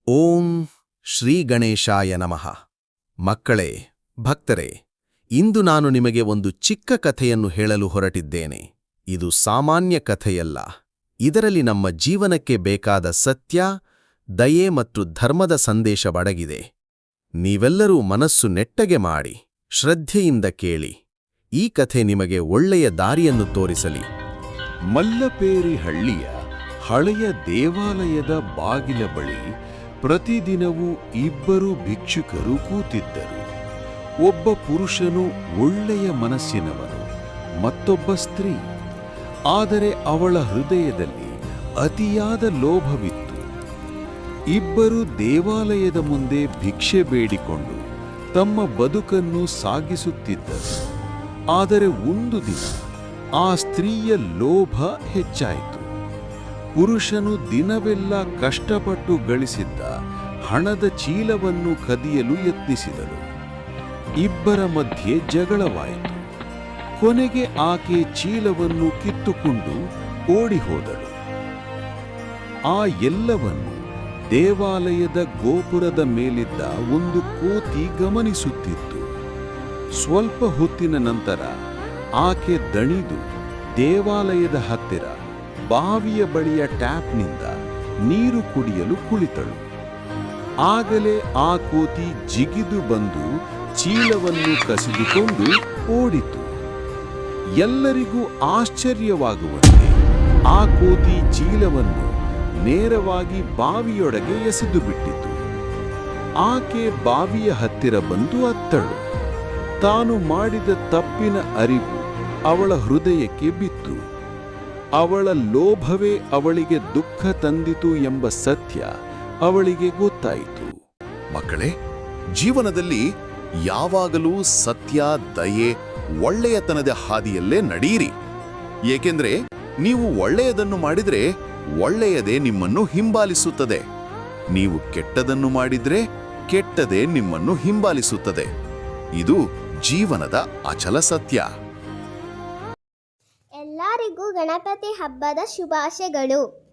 ಓಂ ಶ್ರೀ ಗಣೇಶಾಯ ನಮಃ. ಮಕ್ಕಳೇ, ಭಕ್ತರೇ, ಇಂದು ನಾನು ನಿಮಗೆ ಒಂದು ಚಿಕ್ಕ ಕಥೆಯನ್ನು ಹೇಳಲು ಹೊರಟಿದ್ದೇನೆ. ಇದು ಸಾಮಾನ್ಯ ಕಥೆಯಲ್ಲ. ಇದರಲ್ಲಿ ನಮ್ಮ ಜೀವನಕ್ಕೆ ಬೇಕಾದ ಸತ್ಯ, ದಯೆ ಮತ್ತು ಧರ್ಮದ ಸಂದೇಶವಡಗಿದೆ. ನೀವೆಲ್ಲರೂ ಮನಸ್ಸು ನೆಟ್ಟಗೆ ಮಾಡಿ ಶ್ರದ್ಧೆಯಿಂದ ಕೇಳಿ. ಈ ಕಥೆ ನಿಮಗೆ ಒಳ್ಳೆಯ ದಾರಿಯನ್ನು ತೋರಿಸಲಿ. ಮಲ್ಲಪೇರಿ ಹಳ್ಳಿಯ ಹಳೆಯ ದೇವಾಲಯದ ಬಾಗಿಲ ಬಳಿ ಪ್ರತಿದಿನವೂ ಇಬ್ಬರು ಭಿಕ್ಷುಕರು ಕೂತಿದ್ದರು. ಒಬ್ಬ ಪುರುಷನು ಒಳ್ಳೆಯ ಮನಸ್ಸಿನವನು, ಮತ್ತೊಬ್ಬ ಸ್ತ್ರೀ. ಆದರೆ ಅವಳ ಹೃದಯದಲ್ಲಿ ಅತಿಯಾದ ಲೋಭವಿತ್ತು. ಇಬ್ಬರು ದೇವಾಲಯದ ಮುಂದೆ ಭಿಕ್ಷೆ ಬೇಡಿಕೊಂಡು ತಮ್ಮ ಬದುಕನ್ನು ಸಾಗಿಸುತ್ತಿದ್ದರು. ಆದರೆ ಒಂದು ದಿನ ಆ ಸ್ತ್ರೀಯ ಲೋಭ ಹೆಚ್ಚಾಯಿತು. ಪುರುಷನು ದಿನವೆಲ್ಲ ಕಷ್ಟಪಟ್ಟು ಗಳಿಸಿದ್ದ ಹಣದ ಚೀಲವನ್ನು ಕದಿಯಲು ಯತ್ನಿಸಿದಳು. ಇಬ್ಬರ ಮಧ್ಯೆ ಜಗಳವಾಯಿತು. ಕೊನೆಗೆ ಆಕೆ ಚೀಲವನ್ನು ಕಿತ್ತುಕೊಂಡು ಓಡಿಹೋದಳು. ಆ ಎಲ್ಲವನ್ನು ದೇವಾಲಯದ ಗೋಪುರದ ಮೇಲಿದ್ದ ಒಂದು ಕೋತಿ ಗಮನಿಸುತ್ತಿತ್ತು. ಸ್ವಲ್ಪ ಹೊತ್ತಿನ ನಂತರ ಆಕೆ ದಣಿದು ದೇವಾಲಯದ ಹತ್ತಿರ ಬಾವಿಯ ಬಳಿಯ ಟ್ಯಾಪ್ನಿಂದ ನೀರು ಕುಡಿಯಲು ಕುಳಿತಳು. ಆಗಲೇ ಆ ಕೋತಿ ಜಿಗಿದು ಬಂದು ಚೀಲವನ್ನು ಕಸಿದುಕೊಂಡು ಓಡಿತು. ಎಲ್ಲರಿಗೂ ಆಶ್ಚರ್ಯವಾಗುವಂತೆ ಆ ಕೋತಿ ಚೀಲವನ್ನು ನೇರವಾಗಿ ಬಾವಿಯೊಳಗೆ ಎಸೆದು ಬಿಟ್ಟಿತು. ಆಕೆ ಬಾವಿಯ ಹತ್ತಿರ ಬಂದು ಅತ್ತಳು. ತಾನು ಮಾಡಿದ ತಪ್ಪಿನ ಅರಿವು ಅವಳ ಹೃದಯಕ್ಕೆ ಬಿತ್ತು. ಅವಳ ಲೋಭವೇ ಅವಳಿಗೆ ದುಃಖ ತಂದಿತು ಎಂಬ ಸತ್ಯ ಅವಳಿಗೆ ಗೊತ್ತಾಯಿತು. ಮಕ್ಕಳೇ, ಜೀವನದಲ್ಲಿ ಯಾವಾಗಲೂ ಸತ್ಯ, ದಯೆ, ಒಳ್ಳೆಯತನದ ಹಾದಿಯಲ್ಲೇ ನಡೆಯಿರಿ. ಏಕೆಂದ್ರೆ ನೀವು ಒಳ್ಳೆಯದನ್ನು ಮಾಡಿದ್ರೆ ಒಳ್ಳೆಯದೇ ನಿಮ್ಮನ್ನು ಹಿಂಬಾಲಿಸುತ್ತದೆ. ನೀವು ಕೆಟ್ಟದನ್ನು ಮಾಡಿದ್ರೆ ಕೆಟ್ಟದೇ ನಿಮ್ಮನ್ನು ಹಿಂಬಾಲಿಸುತ್ತದೆ. ಇದು ಜೀವನದ ಅಚಲ ಸತ್ಯ. ಎಲ್ಲರಿಗೂ ಗಣಪತಿ ಹಬ್ಬದ ಶುಭಾಶಯಗಳು.